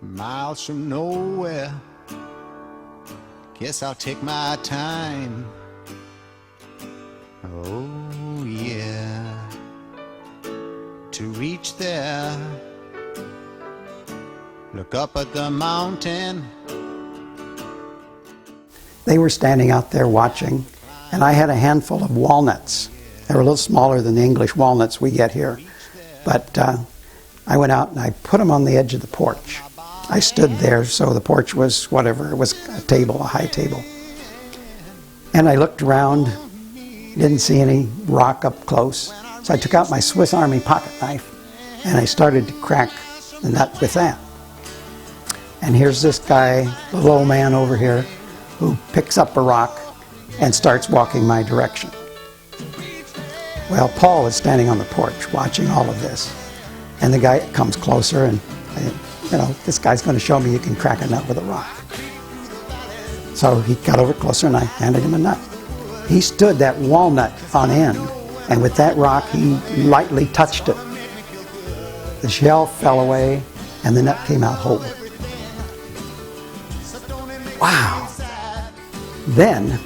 miles from nowhere. Guess I'll take my time. Oh yeah, to reach there. Look up at the mountain. They were standing out there watching, and I had a handful of walnuts. They were a little smaller than the English walnuts we get here. But I went out and I put them on the edge of the porch. I stood there, so the porch was whatever, it was a table, a high table. And I looked around, didn't see any rock up close. So I took out my Swiss Army pocket knife and I started to crack the nut with that. And here's this guy, the low man over here, who picks up a rock and starts walking my direction. Well, Paul is standing on the porch watching all of this. And the guy comes closer and, this guy's going to show me you can crack a nut with a rock. So he got over closer and I handed him a nut. He stood that walnut on end, and with that rock he lightly touched it. The shell fell away and the nut came out whole. Wow! Then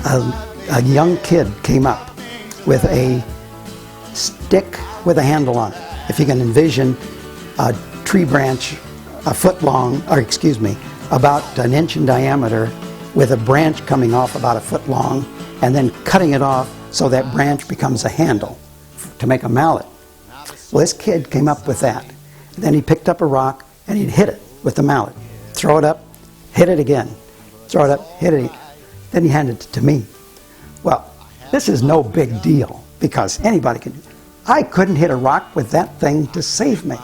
a young kid came up with a stick with a handle on it. If you can envision a tree branch about an inch in diameter with a branch coming off about a foot long and then cutting it off so that branch becomes a handle to make a mallet. Well, this kid came up with that. Then he picked up a rock and he'd hit it with the mallet. Throw it up, hit it again. Throw it up, hit it again. Then he handed it to me. Well, this is no big deal because anybody can. I couldn't hit a rock with that thing to save me.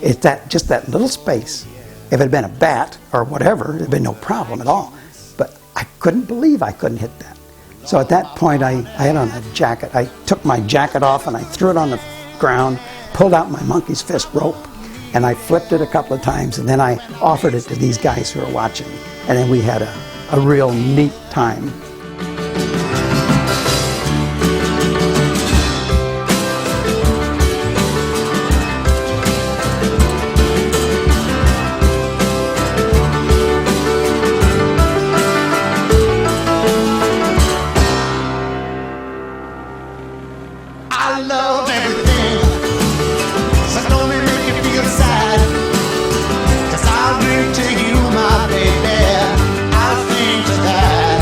It's just that little space. If it had been a bat or whatever, it had been no problem at all. But I couldn't believe I couldn't hit that. So at that point, I had on a jacket. I took my jacket off and I threw it on the ground, pulled out my monkey's fist rope, and I flipped it a couple of times, and then I offered it to these guys who were watching. And then we had a real neat time. I love everything, so don't make me feel sad, 'cause I'll bring to you my baby. I'll think to that,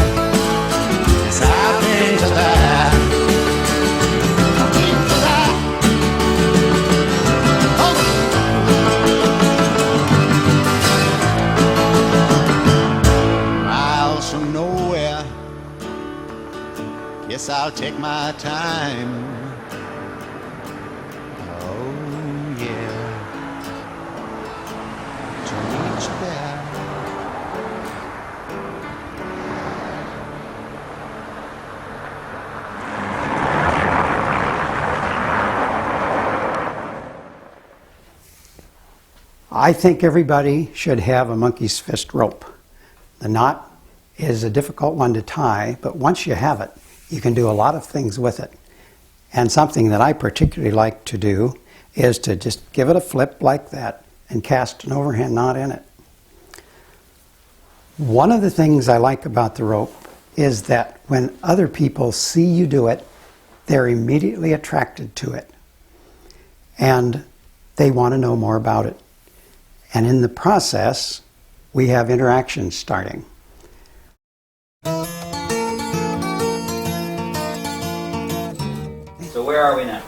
yes, I'll think to that, I'll think to that. Oh. Miles from nowhere, guess I'll take my time. I think everybody should have a monkey's fist rope. The knot is a difficult one to tie, but once you have it, you can do a lot of things with it. And something that I particularly like to do is to just give it a flip like that and cast an overhand knot in it. One of the things I like about the rope is that when other people see you do it, they're immediately attracted to it. And they want to know more about it. And in the process, we have interactions starting. So where are we now?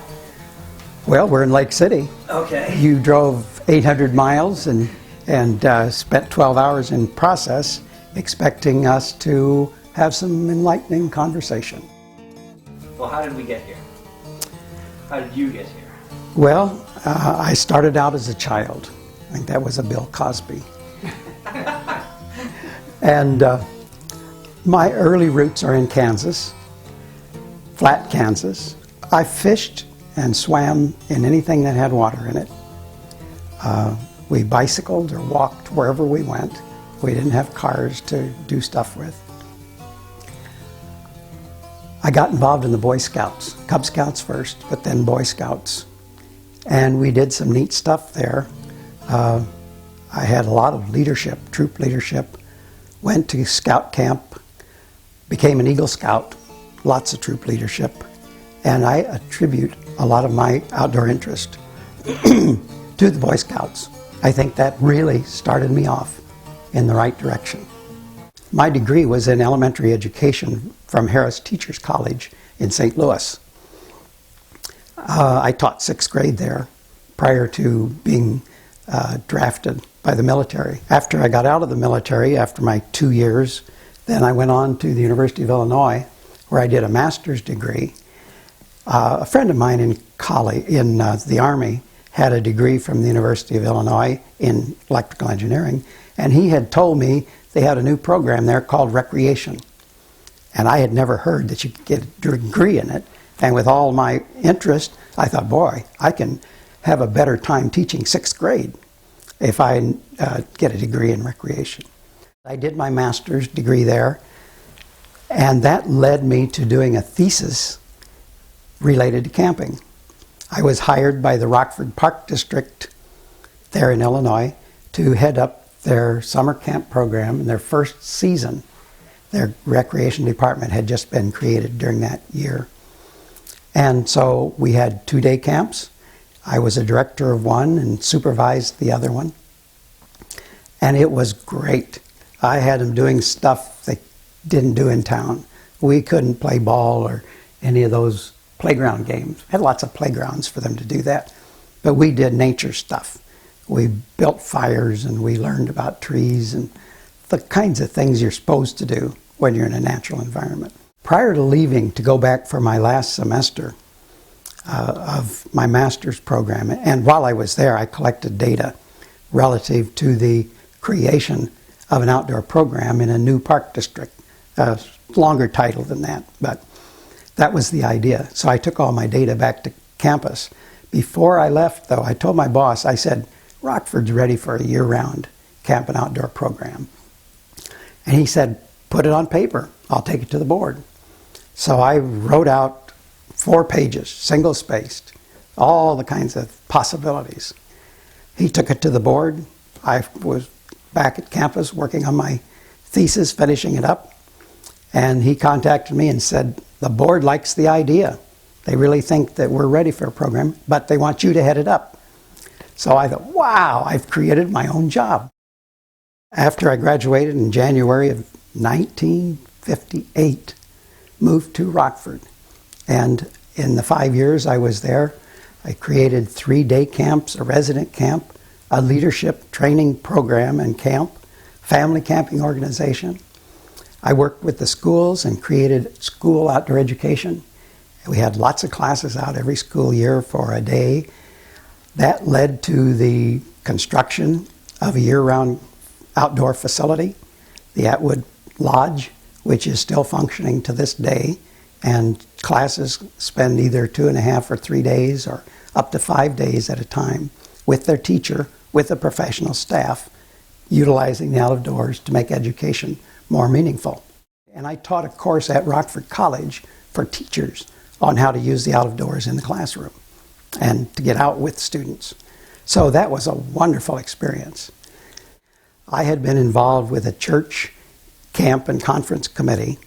Well, we're in Lake City. Okay. You drove 800 miles and spent 12 hours in process expecting us to have some enlightening conversation. Well, how did we get here? How did you get here? Well, I started out as a child. I think that was a Bill Cosby. And my early roots are in Kansas, flat Kansas. I fished and swam in anything that had water in it. We bicycled or walked wherever we went. We didn't have cars to do stuff with. I got involved in the Boy Scouts, Cub Scouts first, but then Boy Scouts. And we did some neat stuff there. I had a lot of leadership, troop leadership, went to scout camp, became an Eagle Scout, lots of troop leadership, and I attribute a lot of my outdoor interest to the Boy Scouts. I think that really started me off in the right direction. My degree was in elementary education from Harris Teachers College in St. Louis. I taught 6th grade there prior to being drafted by the military. After I got out of the military, after my 2 years, then I went on to the University of Illinois, where I did a master's degree. A friend of mine in college, in the Army, had a degree from the University of Illinois in electrical engineering, and he had told me they had a new program there called recreation. And I had never heard that you could get a degree in it. And with all my interest, I thought, boy, I can have a better time teaching 6th grade if I get a degree in recreation. I did my master's degree there, and that led me to doing a thesis related to camping. I was hired by the Rockford Park District there in Illinois to head up their summer camp program in their first season. Their recreation department had just been created during that year. And so we had 2-day camps. I was a director of one and supervised the other one. And it was great. I had them doing stuff they didn't do in town. We couldn't play ball or any of those playground games. I had lots of playgrounds for them to do that. But we did nature stuff. We built fires and we learned about trees and the kinds of things you're supposed to do when you're in a natural environment. Prior to leaving to go back for my last semester of my master's program, and while I was there, I collected data relative to the creation of an outdoor program in a new park district. Longer title than that, but that was the idea. So I took all my data back to campus. Before I left, though, I told my boss, I said, Rockford's ready for a year-round camp and outdoor program. And he said, put it on paper. I'll take it to the board. So I wrote out 4 pages, single-spaced, all the kinds of possibilities. He took it to the board. I was back at campus working on my thesis, finishing it up. And he contacted me and said, the board likes the idea. They really think that we're ready for a program, but they want you to head it up. So I thought, wow, I've created my own job. After I graduated in January of 1958, moved to Rockford. And in the 5 years I was there, I created 3-day camps, a resident camp, a leadership training program and camp, family camping organization. I worked with the schools and created school outdoor education. We had lots of classes out every school year for a day. That led to the construction of a year-round outdoor facility, the Atwood Lodge, which is still functioning to this day. And classes spend either 2.5 or 3 days or up to 5 days at a time with their teacher, with a professional staff, utilizing the outdoors to make education more meaningful. And I taught a course at Rockford College for teachers on how to use the outdoors in the classroom and to get out with students. So that was a wonderful experience. I had been involved with a church camp and conference committee,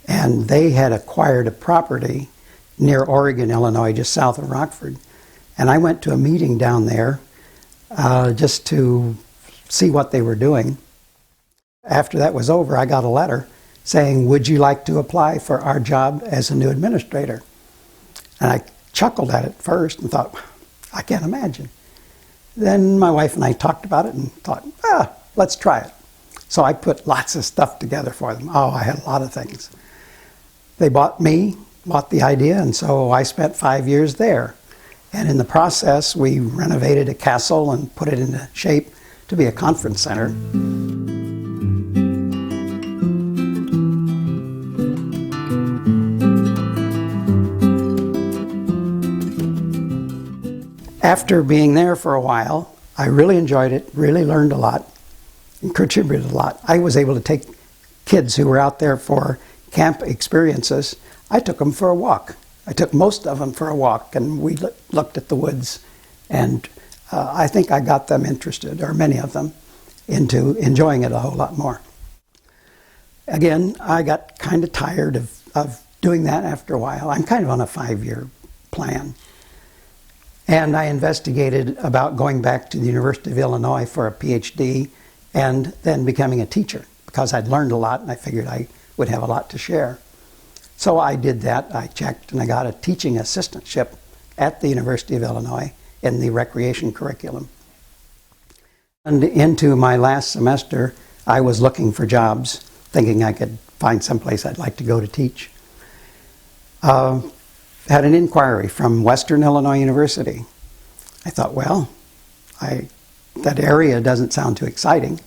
and they had acquired a property near Oregon, Illinois, just south of Rockford. And I went to a meeting down there just to see what they were doing. After that was over, I got a letter saying, would you like to apply for our job as a new administrator? And I chuckled at it first and thought, I can't imagine. Then my wife and I talked about it and thought, let's try it. So I put lots of stuff together for them. Oh, I had a lot of things. They bought the idea, and so I spent 5 years there. And in the process, we renovated a castle and put it into shape to be a conference center. After being there for a while, I really enjoyed it, really learned a lot, and contributed a lot. I was able to take kids who were out there for camp experiences. I took them for a walk. I took most of them for a walk, and we looked at the woods and I think I got them interested, or many of them, into enjoying it a whole lot more. Again, I got kind of tired of doing that after a while. I'm kind of on a 5-year plan. And I investigated about going back to the University of Illinois for a PhD and then becoming a teacher, because I'd learned a lot and I figured I would have a lot to share. So I did that. I checked and I got a teaching assistantship at the University of Illinois in the recreation curriculum. And into my last semester, I was looking for jobs, thinking I could find someplace I'd like to go to teach. Had an inquiry from Western Illinois University. I thought, well, that area doesn't sound too exciting.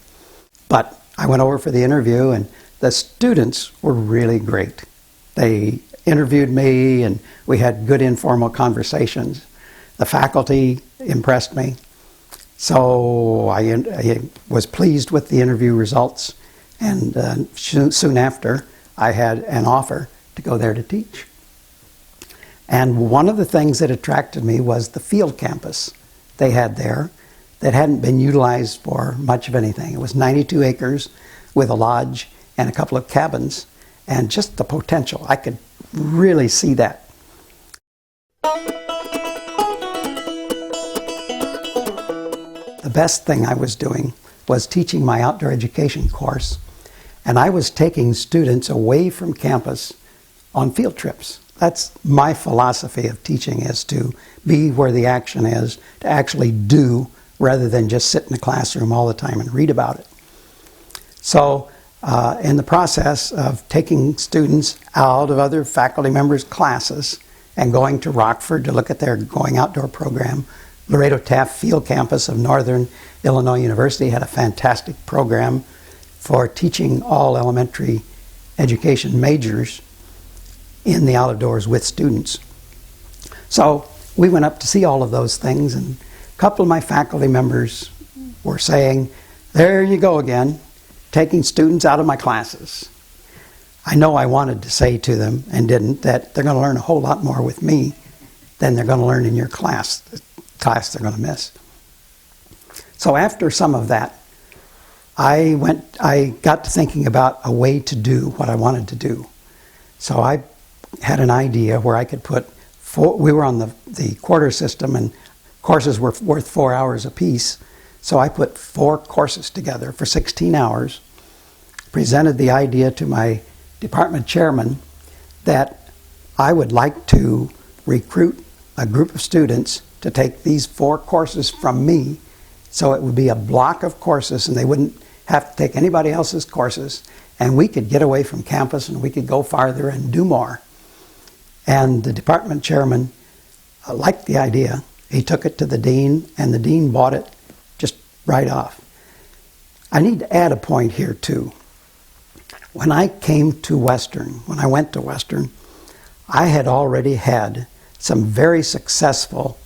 But I went over for the interview, and the students were really great. They interviewed me, and we had good informal conversations. The faculty impressed me. So I was pleased with the interview results, and soon after, I had an offer to go there to teach. And one of the things that attracted me was the field campus they had there that hadn't been utilized for much of anything. It was 92 acres with a lodge and a couple of cabins, and just the potential. I could really see that. The best thing I was doing was teaching my outdoor education course, and I was taking students away from campus on field trips. That's my philosophy of teaching, is to be where the action is, to actually do, rather than just sit in the classroom all the time and read about it. So in the process of taking students out of other faculty members' classes and going to Rockford to look at their Going Outdoor program, Laredo Taft Field Campus of Northern Illinois University had a fantastic program for teaching all elementary education majors in the outdoors with students. So we went up to see all of those things, and a couple of my faculty members were saying, "There you go again, taking students out of my classes." I know I wanted to say to them, and didn't, that they're going to learn a whole lot more with me than they're going to learn in your class, the class they're going to miss. So after some of that, I got to thinking about a way to do what I wanted to do. So I had an idea where I could put we were on the quarter system, and courses were worth 4 hours apiece. So I put 4 courses together for 16 hours, presented the idea to my department chairman that I would like to recruit a group of students to take these 4 courses from me, so it would be a block of courses and they wouldn't have to take anybody else's courses, and we could get away from campus and we could go farther and do more. And the department chairman liked the idea. He took it to the dean, and the dean bought it just right off. I need to add a point here too. When I went to Western, I had already had some very successful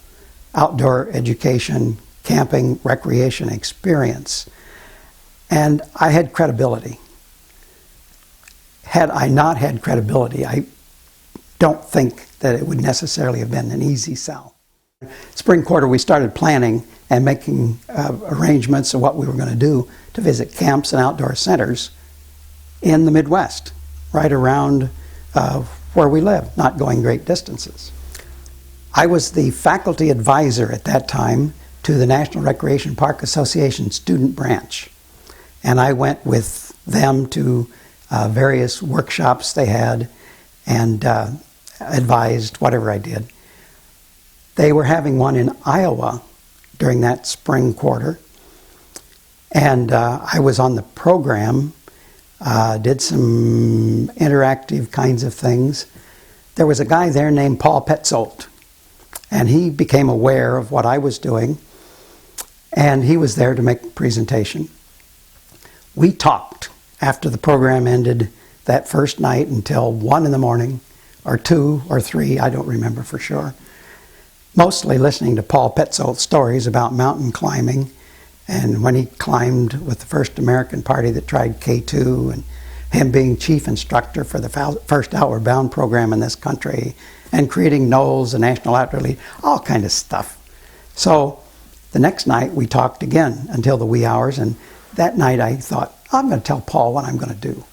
outdoor education, camping, recreation experience, and I had credibility. Had I not had credibility, I don't think that it would necessarily have been an easy sell. Spring quarter, we started planning and making arrangements of what we were going to do to visit camps and outdoor centers in the Midwest, right around where we live, not going great distances. I was the faculty advisor at that time to the National Recreation Park Association student branch, and I went with them to various workshops they had and advised whatever I did. They were having one in Iowa during that spring quarter, and I was on the program, did some interactive kinds of things. There was a guy there named Paul Petzold, and he became aware of what I was doing, and he was there to make a presentation. We talked after the program ended that first night until 1 in the morning, or 2 or 3, I don't remember for sure. Mostly listening to Paul Petzold's stories about mountain climbing, and when he climbed with the first American party that tried K2, and him being chief instructor for the first Outward Bound program in this country, and creating NOLS, the National Outdoor League, all kind of stuff. So The next night we talked again until the wee hours, and that night I thought, I'm going to tell Paul what I'm going to do.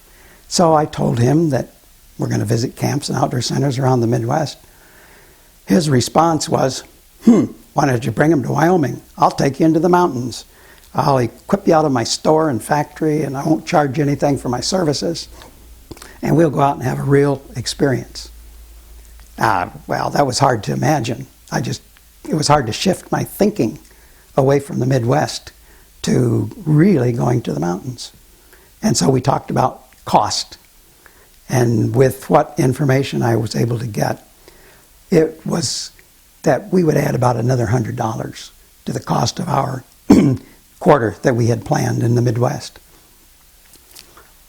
So I told him that we're going to visit camps and outdoor centers around the Midwest. His response was, why don't you bring them to Wyoming? I'll take you into the mountains. I'll equip you out of my store and factory, and I won't charge you anything for my services. And we'll go out and have a real experience. Well, that was hard to imagine. It was hard to shift my thinking away from the Midwest to really going to the mountains. And so we talked about cost. And with what information I was able to get, it was that we would add about another $100 to the cost of our quarter that we had planned in the Midwest.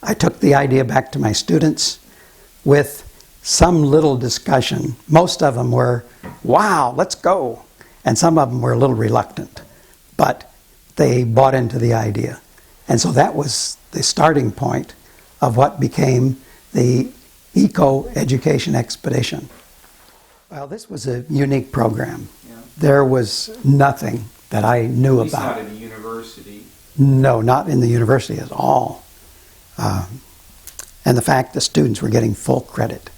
I took the idea back to my students with some little discussion. Most of them were, wow, let's go. And some of them were a little reluctant, but they bought into the idea. And so that was the starting point of what became the Eco Education Expedition. Well, this was a unique program. Yeah. There was nothing that I knew At least about. not in a university. No, not in the university at all. And the fact the students were getting full credit.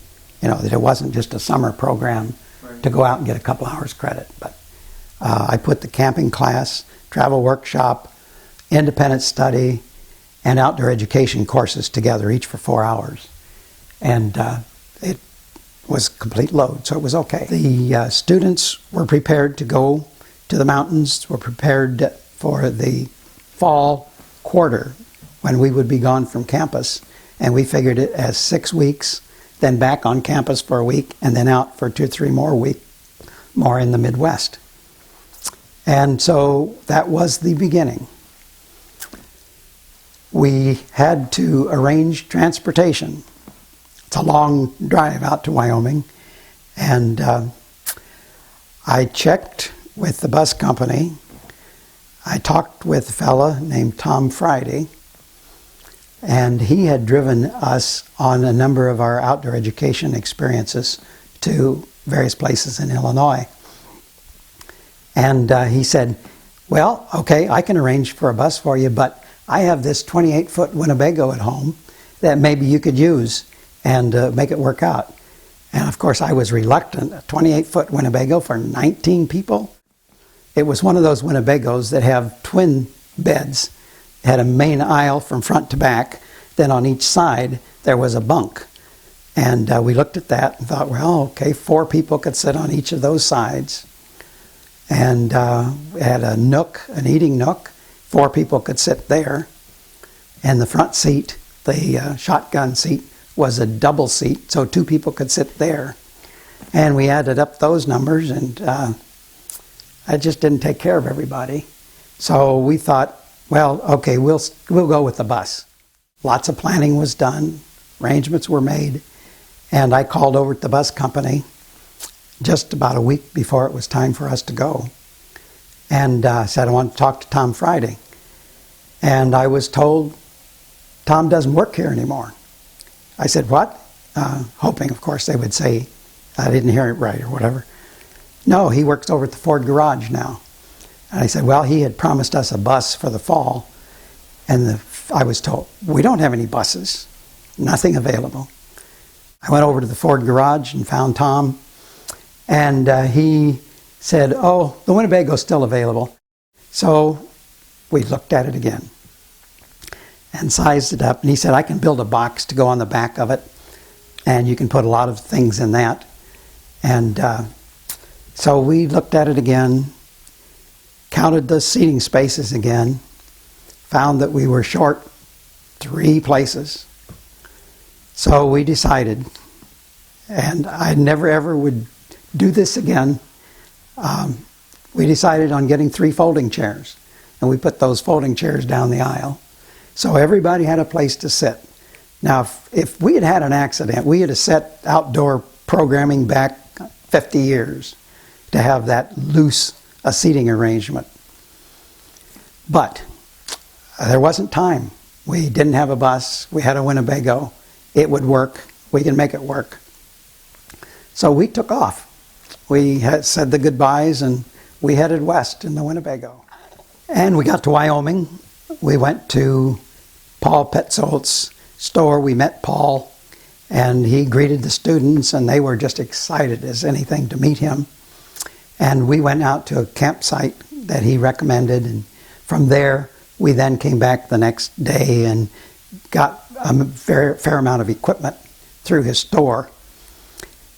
That it wasn't just a summer program to go out and get a couple hours credit. But I put the camping class, travel workshop, independent study, and outdoor education courses together, each for 4 hours. And it was complete load, so it was okay. The students were prepared to go to the mountains, were prepared for the fall quarter when we would be gone from campus. And we figured it as 6 weeks, then back on campus for a week, and then out for 2 or 3 more weeks, more in the Midwest. And so that was the beginning. We had to arrange transportation. It's a long drive out to Wyoming. And I checked with the bus company. I talked with a fella named Tom Friday, and he had driven us on a number of our outdoor education experiences to various places in Illinois. And he said, well, okay, I can arrange for a bus for you, but I have this 28-foot Winnebago at home that maybe you could use and make it work out. And of course, I was reluctant. A 28-foot Winnebago for 19 people? It was one of those Winnebagos that have twin beds. It had a main aisle from front to back. Then on each side, there was a bunk. And we looked at that and thought, well, okay, 4 people could sit on each of those sides. And it had a nook, an eating nook. 4 people could sit there. And the front seat, the shotgun seat, was a double seat, so 2 people could sit there. And we added up those numbers, and I just didn't take care of everybody. So we thought, well, okay, we'll go with the bus. Lots of planning was done, arrangements were made, and I called over at the bus company just about a week before it was time for us to go, and said I want to talk to Tom Friday. And I was told, Tom doesn't work here anymore. I said, what? Hoping, of course, they would say I didn't hear it right or whatever. No, he works over at the Ford garage now. And I said, well, he had promised us a bus for the fall. And I was told, we don't have any buses, nothing available. I went over to the Ford garage and found Tom. And he said, oh, the Winnebago's still available. So we looked at it again and sized it up. And he said, I can build a box to go on the back of it, and you can put a lot of things in that. And so we looked at it again, counted the seating spaces again, found that we were short 3 places. So we decided, and I never ever would do this again, we decided on getting 3 folding chairs. And we put those folding chairs down the aisle. So everybody had a place to sit. Now, if we had had an accident, we had set outdoor programming back 50 years to have that loose a seating arrangement. But there wasn't time. We didn't have a bus. We had a Winnebago. It would work. We can make it work. So we took off. We had said the goodbyes, and we headed west in the Winnebago. And we got to Wyoming. We went to Paul Petzolt's store. We met Paul, and he greeted the students, and they were just excited as anything to meet him. And we went out to a campsite that he recommended, and from there we then came back the next day and got a fair amount of equipment through his store.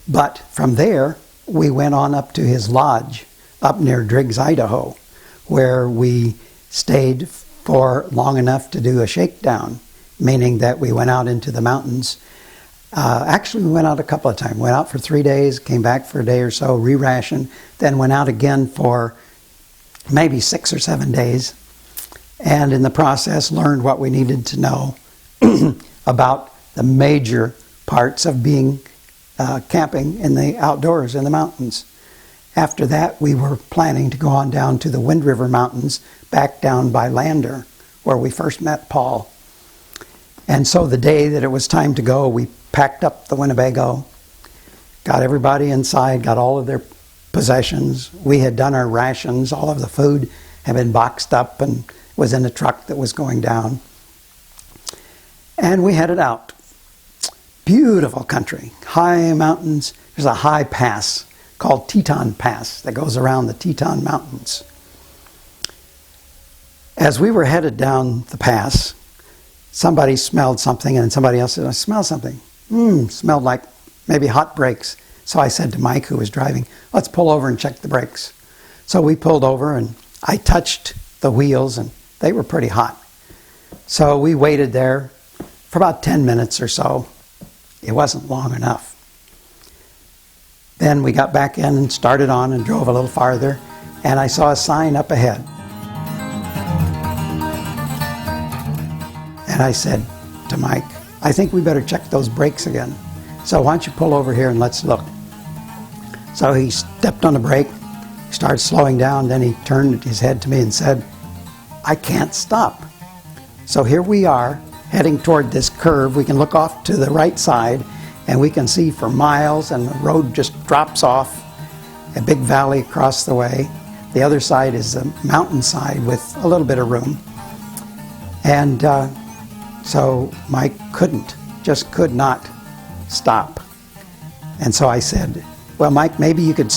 But from there we went on up to his lodge up near Driggs, Idaho, where we stayed for long enough to do a shakedown, meaning that we went out into the mountains. Actually, we went out a couple of times. Went out for 3 days, came back for a day or so, re-rationed, then went out again for maybe 6 or 7 days, and in the process learned what we needed to know about the major parts of being camping in the outdoors in the mountains. After that, we were planning to go on down to the Wind River Mountains, back down by Lander, where we first met Paul. And so the day that it was time to go, we packed up the Winnebago, got everybody inside, got all of their possessions. We had done our rations. All of the food had been boxed up and was in a truck that was going down. And we headed out. Beautiful country, high mountains. There's a high pass called Teton Pass that goes around the Teton Mountains. As we were headed down the pass, somebody smelled something, and somebody else said, I smell something. Smelled like maybe hot brakes. So I said to Mike, who was driving, let's pull over and check the brakes. So we pulled over, and I touched the wheels, and they were pretty hot. So we waited there for about 10 minutes or so. It wasn't long enough. Then we got back in and started on and drove a little farther, and I saw a sign up ahead. And I said to Mike, I think we better check those brakes again. So why don't you pull over here and let's look. So he stepped on the brake, started slowing down, then he turned his head to me and said, I can't stop. So here we are, heading toward this curve. We can look off to the right side, and we can see for miles, and the road just drops off, a big valley across the way. The other side is a mountainside with a little bit of room. And so Mike just could not stop. And so I said, well, Mike, maybe you could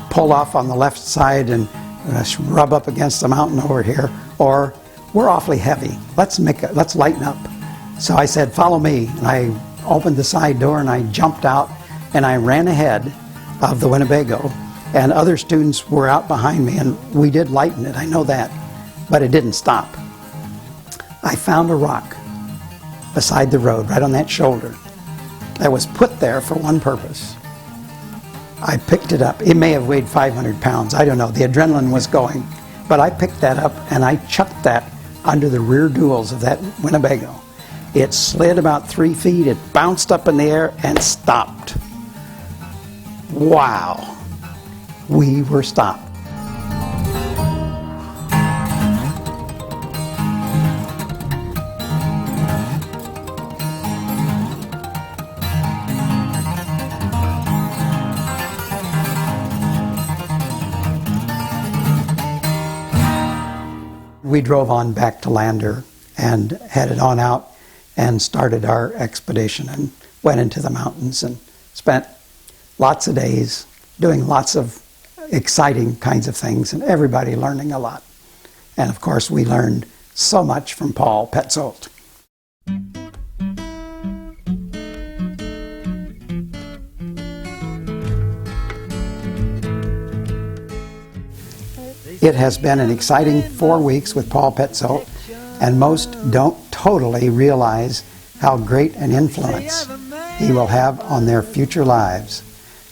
pull off on the left side and rub up against the mountain over here, or we're awfully heavy. Let's lighten up. So I said, follow me. And I opened the side door and I jumped out and I ran ahead of the Winnebago, and other students were out behind me, and we did lighten it, I know that, but it didn't stop. I found a rock beside the road, right on that shoulder, that was put there for one purpose. I picked it up. It may have weighed 500 pounds, I don't know, the adrenaline was going, but I picked that up and I chucked that under the rear duals of that Winnebago. It slid about 3 feet, it bounced up in the air and stopped. Wow, we were stopped. We drove on back to Lander and headed on out and started our expedition and went into the mountains and spent lots of days doing lots of exciting kinds of things, and everybody learning a lot. And of course, we learned so much from Paul Petzold. It has been an exciting 4 weeks with Paul Petzold, and most don't totally realize how great an influence he will have on their future lives.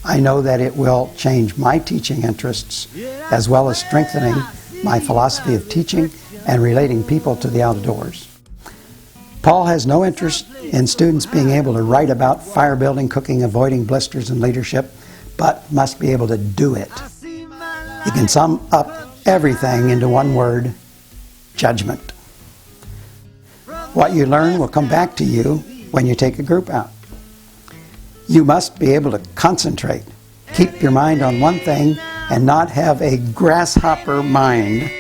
I know that it will change my teaching interests, as well as strengthening my philosophy of teaching and relating people to the outdoors. Paul has no interest in students being able to write about fire building, cooking, avoiding blisters, and leadership, but must be able to do it. You can sum up everything into one word: judgment. What you learn will come back to you when you take a group out. You must be able to concentrate, keep your mind on one thing, and not have a grasshopper mind.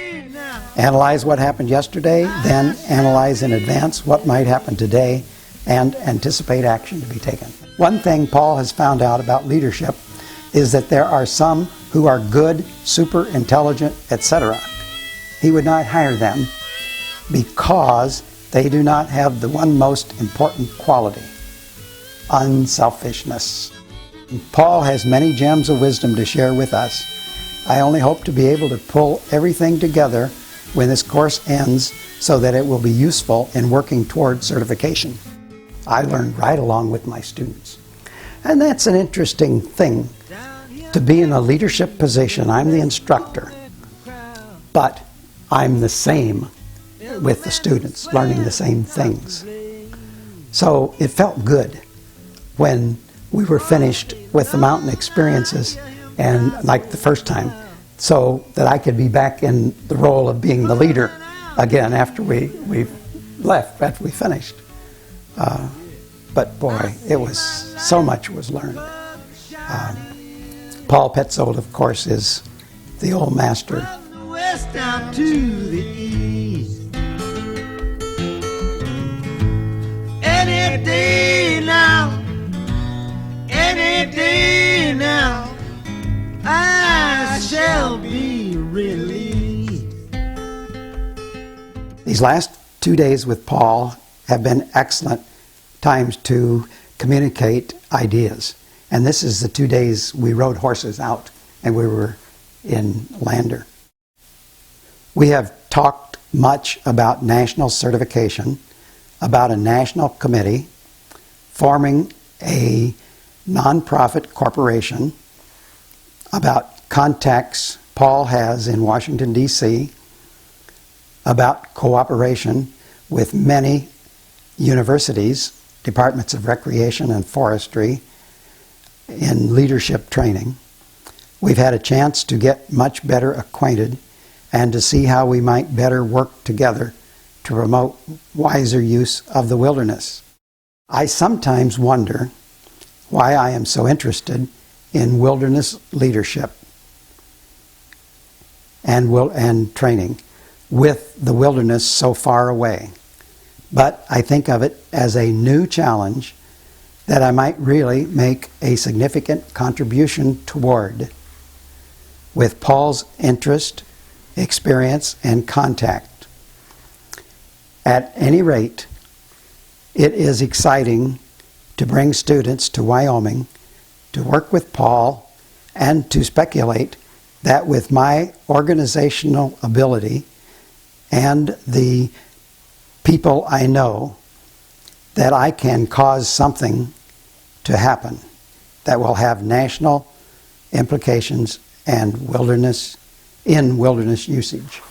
Analyze what happened yesterday, then analyze in advance what might happen today, and anticipate action to be taken. One thing Paul has found out about leadership is that there are some who are good, super intelligent, etc. He would not hire them because they do not have the one most important quality: unselfishness. Paul has many gems of wisdom to share with us. I only hope to be able to pull everything together when this course ends so that it will be useful in working toward certification. I learned right along with my students. And that's an interesting thing, to be in a leadership position. I'm the instructor, but I'm the same with the students, learning the same things. So it felt good when we were finished with the mountain experiences, and like the first time, so that I could be back in the role of being the leader again after we left, after we finished. But boy, it was, so much was learned. Paul Petzold, of course, is the old master. From the west down to the east. Any day now, I shall be released. These last 2 days with Paul have been excellent times to communicate ideas. And this is the 2 days we rode horses out and we were in Lander. We have talked much about national certification, about a national committee, forming a nonprofit corporation, about contacts Paul has in Washington, D.C., about cooperation with many universities, departments of recreation and forestry, in leadership training. We've had a chance to get much better acquainted and to see how we might better work together to promote wiser use of the wilderness. I sometimes wonder why I am so interested in wilderness leadership and training with the wilderness so far away. But I think of it as a new challenge that I might really make a significant contribution toward, with Paul's interest, experience, and contact. At any rate, it is exciting to bring students to Wyoming to work with Paul and to speculate that with my organizational ability and the people I know, that I can cause something to happen that will have national implications and wilderness usage.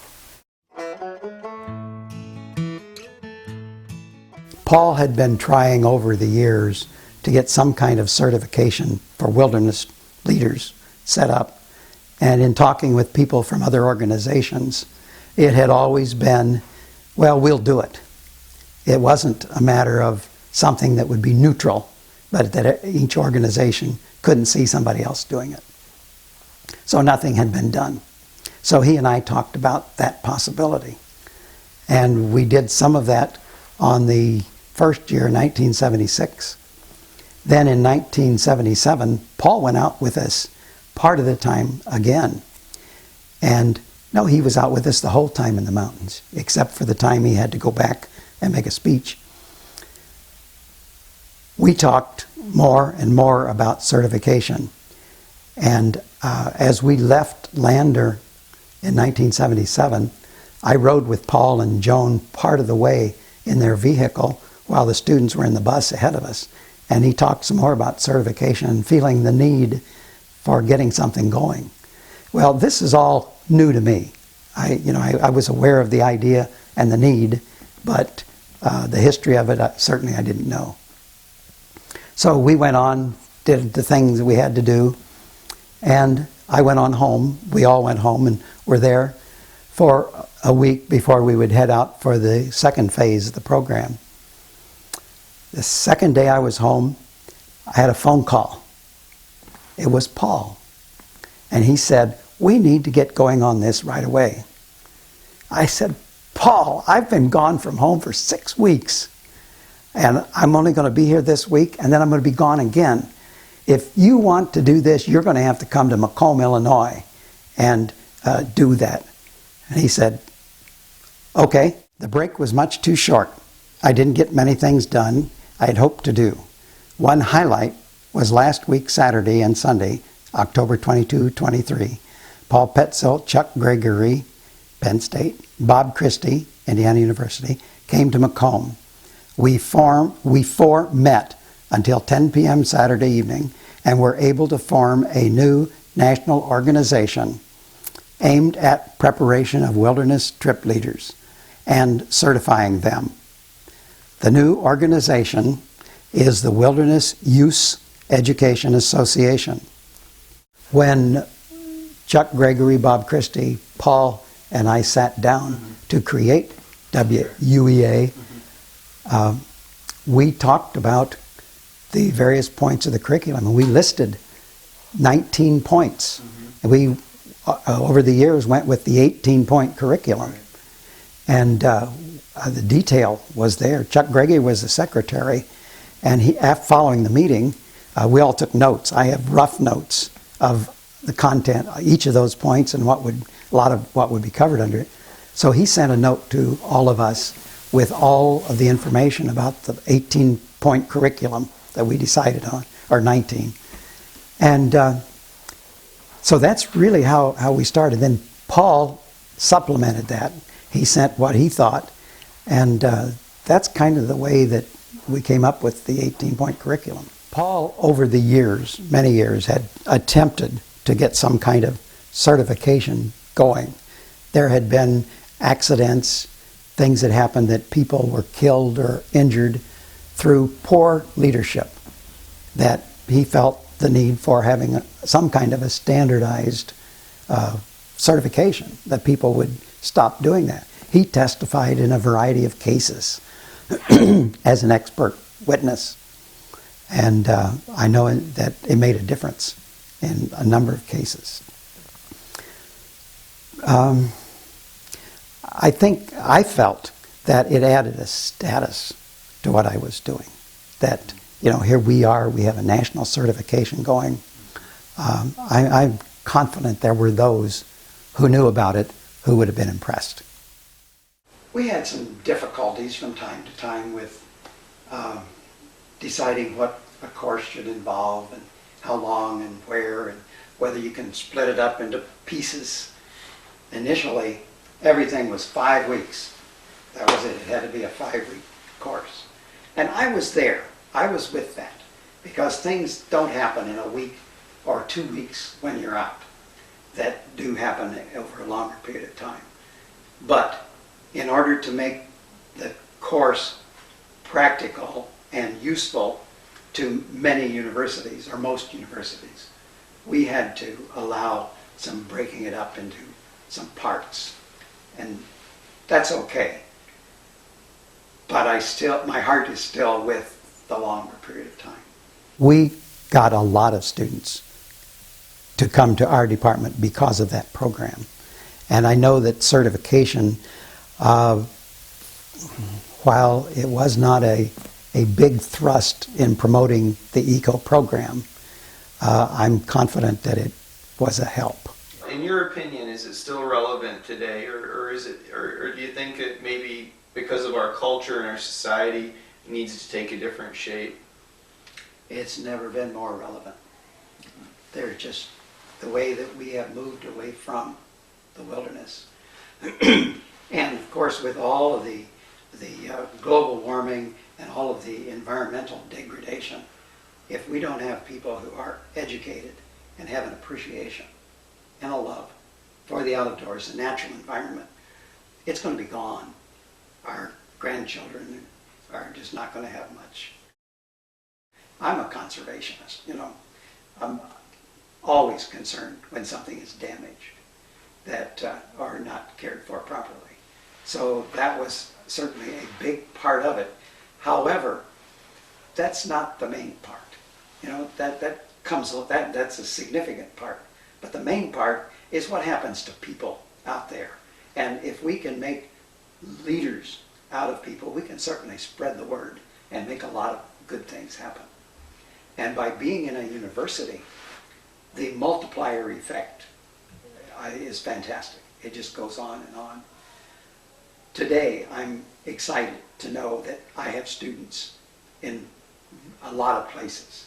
Paul had been trying over the years to get some kind of certification for wilderness leaders set up, and in talking with people from other organizations, it had always been, well, we'll do it. It wasn't a matter of something that would be neutral, but that each organization couldn't see somebody else doing it. So nothing had been done. So he and I talked about that possibility. And we did some of that on the first year, 1976. Then in 1977, Paul went out with us part of the time again. And no, he was out with us the whole time in the mountains, except for the time he had to go back and make a speech. We talked more and more about certification. And as we left Lander in 1977, I rode with Paul and Joan part of the way in their vehicle while the students were in the bus ahead of us. And he talked some more about certification and feeling the need for getting something going. Well, this is all new to me. I was aware of the idea and the need, but the history of it, certainly I didn't know. So we went on, did the things we had to do, and I went on home. We all went home and were there for a week before we would head out for the second phase of the program. The second day I was home, I had a phone call. It was Paul. And he said, we need to get going on this right away. I said, Paul, I've been gone from home for 6 weeks, and I'm only going to be here this week, and then I'm going to be gone again. If you want to do this, you're going to have to come to Macomb, Illinois, and do that. And he said, okay. The break was much too short. I didn't get many things done I had hoped to do. One highlight was last week, Saturday and Sunday, October 22, 23. Paul Petzold, Chuck Gregory, Penn State, Bob Christie, Indiana University, came to Macomb. We four met until 10 p.m. Saturday evening and were able to form a new national organization aimed at preparation of wilderness trip leaders and certifying them. The new organization is the Wilderness Use Education Association. When Chuck Gregory, Bob Christie, Paul, and I sat down to create WEA, we talked about the various points of the curriculum, and we listed 19 points. And we, over the years, went with the 18-point curriculum. And the detail was there. Chuck Gregory was the secretary, and following the meeting, we all took notes. I have rough notes of the content, each of those points, and a lot of what would be covered under it. So he sent a note to all of us with all of the information about the 18-point curriculum that we decided on, or 19. And so that's really how we started. Then Paul supplemented that. He sent what he thought, and that's kind of the way that we came up with the 18-point curriculum. Paul, over the years, many years, had attempted to get some kind of certification going. There had been accidents, things that happened that people were killed or injured through poor leadership, that he felt the need for having some kind of a standardized certification, that people would stop doing that. He testified in a variety of cases as an expert witness, and I know that it made a difference in a number of cases. I felt that it added a status to what I was doing. That, here we are, we have a national certification going. I'm confident there were those who knew about it who would have been impressed. We had some difficulties from time to time with deciding what a course should involve and how long and where and whether you can split it up into pieces. Initially, everything was 5 weeks. That was it. It had to be a 5-week course. And I was there. I was with that, because things don't happen in a week or 2 weeks when you're out. That do happen over a longer period of time. But in order to make the course practical and useful to many universities, or most universities, we had to allow some breaking it up into some parts. And that's okay. But my heart is still with the longer period of time. We got a lot of students to come to our department because of that program. And I know that certification, while it was not a big thrust in promoting the ECO program, I'm confident that it was a help. In your opinion, is it still relevant today, or do you think it maybe because of our culture and our society needs to take a different shape? It's never been more relevant. They're just the way that we have moved away from the wilderness. And of course, with all of the global warming and all of the environmental degradation, if we don't have people who are educated and have an appreciation and a love for the outdoors, the natural environment, it's going to be gone. Our grandchildren are just not going to have much. I'm a conservationist, I'm always concerned when something is damaged that are not cared for properly. So that was certainly a big part of it. However, that's not the main part. That's a significant part. But the main part is what happens to people out there And if we can make leaders out of people, we can certainly spread the word and make a lot of good things happen. And by being in a university, the multiplier effect is fantastic. It just goes on and on. Today, I'm excited to know that I have students in a lot of places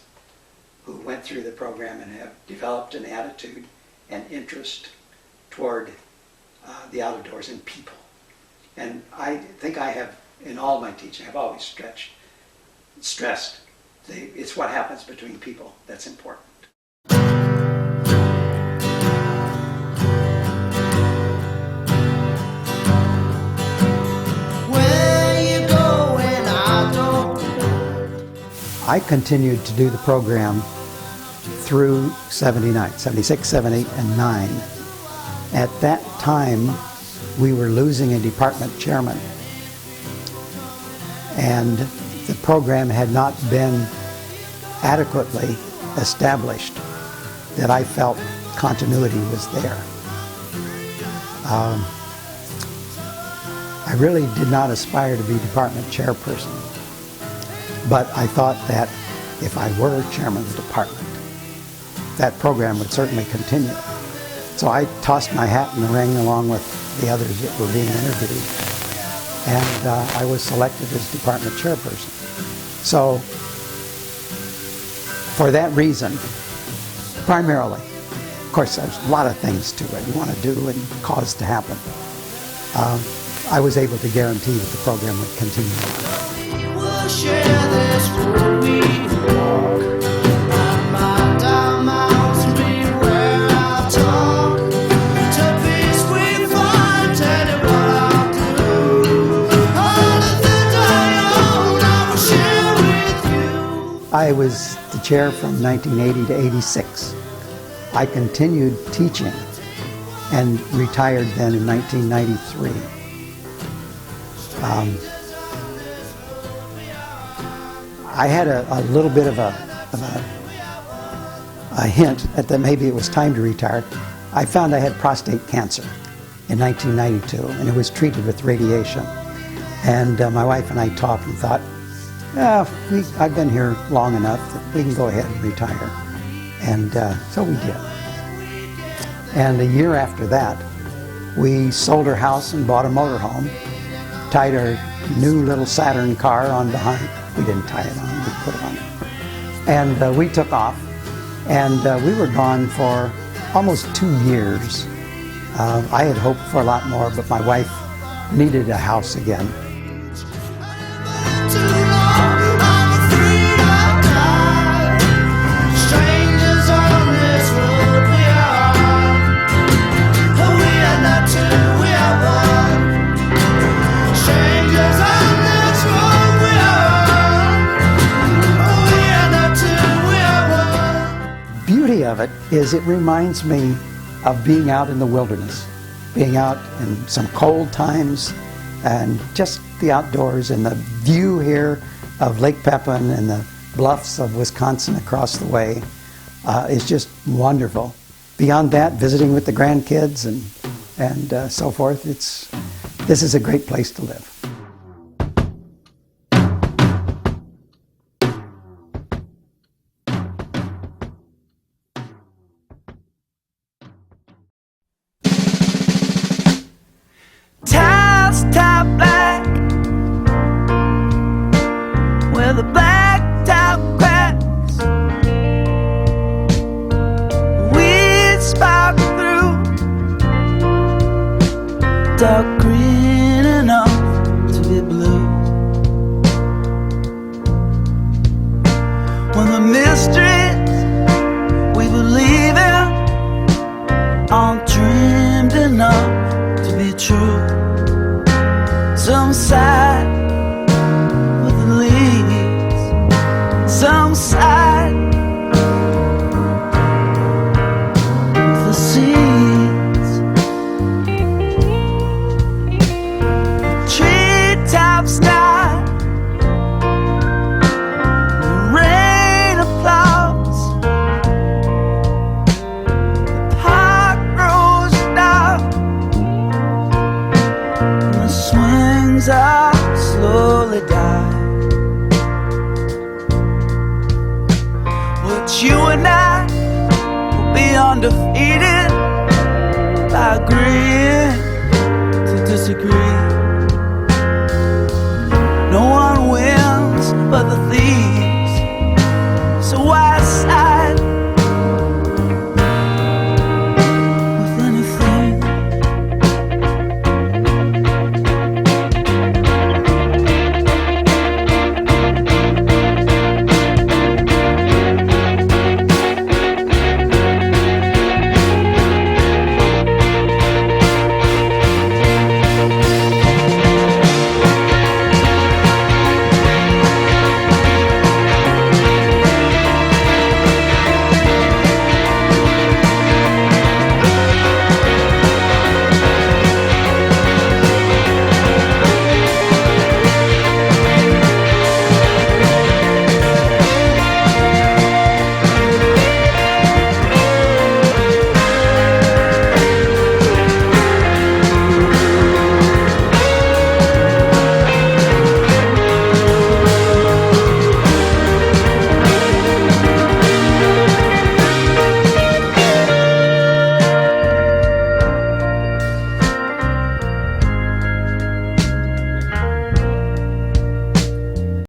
who went through the program and have developed an attitude and interest toward the out of doors and people. And I think I have, in all my teaching, I've always stressed it's what happens between people that's important. I continued to do the program through 79, 76, 78, and 9. At that time, we were losing a department chairman. And the program had not been adequately established that I felt continuity was there. I really did not aspire to be department chairperson, but I thought that if I were chairman of the department, that program would certainly continue. So I tossed my hat in the ring along with the others that were being interviewed, and I was selected as department chairperson. So for that reason, primarily, of course there's a lot of things to it you want to do and cause to happen, I was able to guarantee that the program would continue on. We will share this road we walk. I might down mountain be where I talk. To peace we find, tell you what I'll do. All the things I own, I will share with you. I was the chair from 1980 to 86. I continued teaching and retired then in 1993. I had a little bit of a hint that maybe it was time to retire. I found I had prostate cancer in 1992, and it was treated with radiation. And my wife and I talked and thought, I've been here long enough that we can go ahead and retire. And so we did. And a year after that, we sold our house and bought a motorhome, tied our new little Saturn car on behind. We didn't tie it on, we put it on. And we took off, and we were gone for almost 2 years. I had hoped for a lot more, but my wife needed a house again. Too long, I'm afraid I'll die. Strangers on this road we are. We are not two, we are one. Strangers on this road we are. We are not two, we are one. Beauty of it is it reminds me of being out in the wilderness, being out in some cold times and just the outdoors, and the view here of Lake Pepin and the bluffs of Wisconsin across the way is just wonderful. Beyond that, visiting with the grandkids and so forth, this is a great place to live. Tiles top black, where the blacktop cracks, weeds spark through, dark green enough to be blue. When the mysteries we believe in aren't dreamed enough to be true. Some side with the leaves, some side with the seeds. The treetops nod, the rain applauds, the park grows dark. defeated by agreeing to disagree. No one wins but the thief.